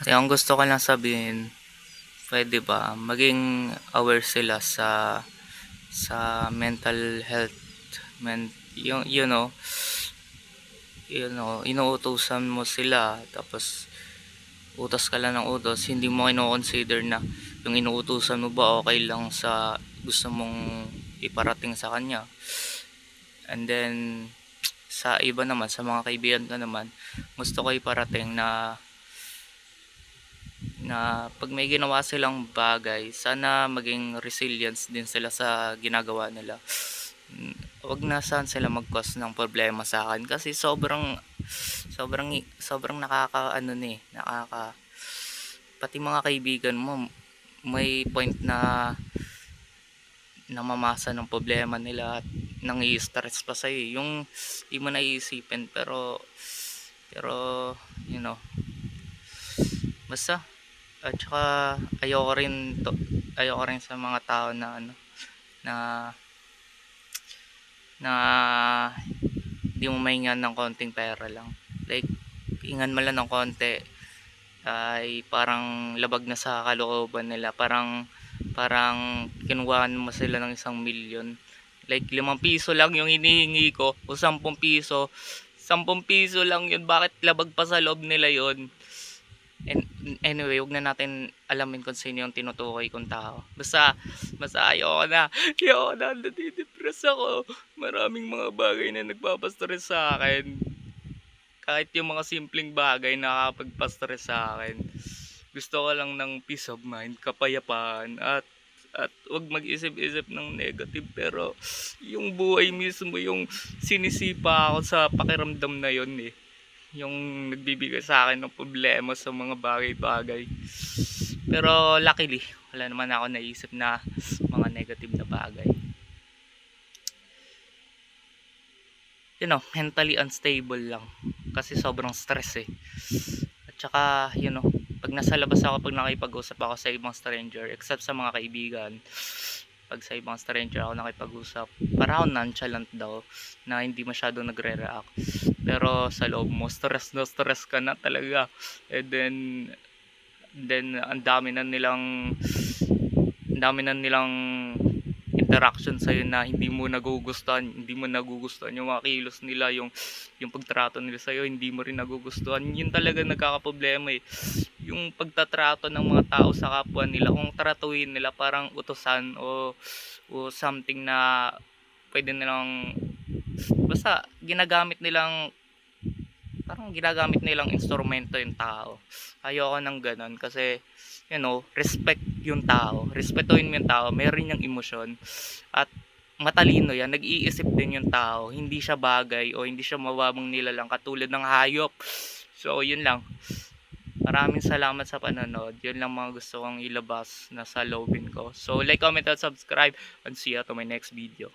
Kaya ang gusto ko lang sabihin, pwede ba maging aware sila sa mental health, yung inuutusan mo sila tapos utos ka lang ng utos, hindi mo kino-consider na yung inuutusan mo ba okay lang sa gusto mong iparating sa kanya. And then sa iba naman, sa mga kaibigan ko naman, gusto ko iparating na pag may ginawa silang bagay, sana maging resilience din sila sa ginagawa nila. Wag na saan sila mag-cause ng problema sa akin kasi sobrang nakaka ano nakaka pati mga kaibigan mo may point na namamasa ng problema nila at nang-i-stress pa sa'yo yung di mo naiisipin pero you know basta at saka ayoko rin sa mga tao na na na di mo maingan ng konting pera lang, like ingan mo lang ng konti ay parang labag na sa kalooban nila, parang kinuhaan mo sila ng 1,000,000, like 5 piso lang yung hinihingi ko o 10 piso, 10 piso lang yun, bakit labag pa sa loob nila yun. And anyway, wag na natin alamin kung sino yung tinutukoy kong tao. Basta ayoko na, nadidepress ako. Maraming mga bagay na nagpapastress sa akin. Kahit yung mga simpleng bagay nakakapagpa-stress sa akin. Gusto ko lang ng peace of mind, kapayapaan, at wag mag-isip-isip ng negative. Pero yung buhay mismo yung sinisipa ako sa pakiramdam na yun eh. Yung nagbibigay sa akin ng problema sa mga bagay-bagay. Pero luckily, wala naman ako naisip na mga negative na bagay. Mentally unstable lang kasi sobrang stress eh. At saka pag nasa labas ako, pag nakipag-usap ako sa ibang stranger, except sa mga kaibigan, pag sa ibang stranger ako nakipag-usap, parang nonchalant daw na hindi masyadong nagre-react, pero sa loob mo stress na stress ka na talaga. And then ang dami na nilang interaction sa'yo na hindi mo nagugustuhan yung mga kilos nila, yung pagtrato nila sa'yo, hindi mo rin nagugustuhan. Yun talaga nagkakaproblema eh, yung pagtatrato ng mga tao sa kapwa nila, kung tratuhin nila parang utusan o something na pwede nilang, basta ginagamit nilang instrumento yung tao. Ayoko ng ganun kasi respect yung tao, respetuhin mo yung tao, meron yung emosyon at matalino yan, nag-iisip din yung tao, hindi siya bagay o hindi siya mababang nilalang katulad ng hayop. So yun lang, maraming salamat sa panonood. Yun lang mga gusto kong ilabas na sa loobin ko. So like, comment, at subscribe, and see you to my next video.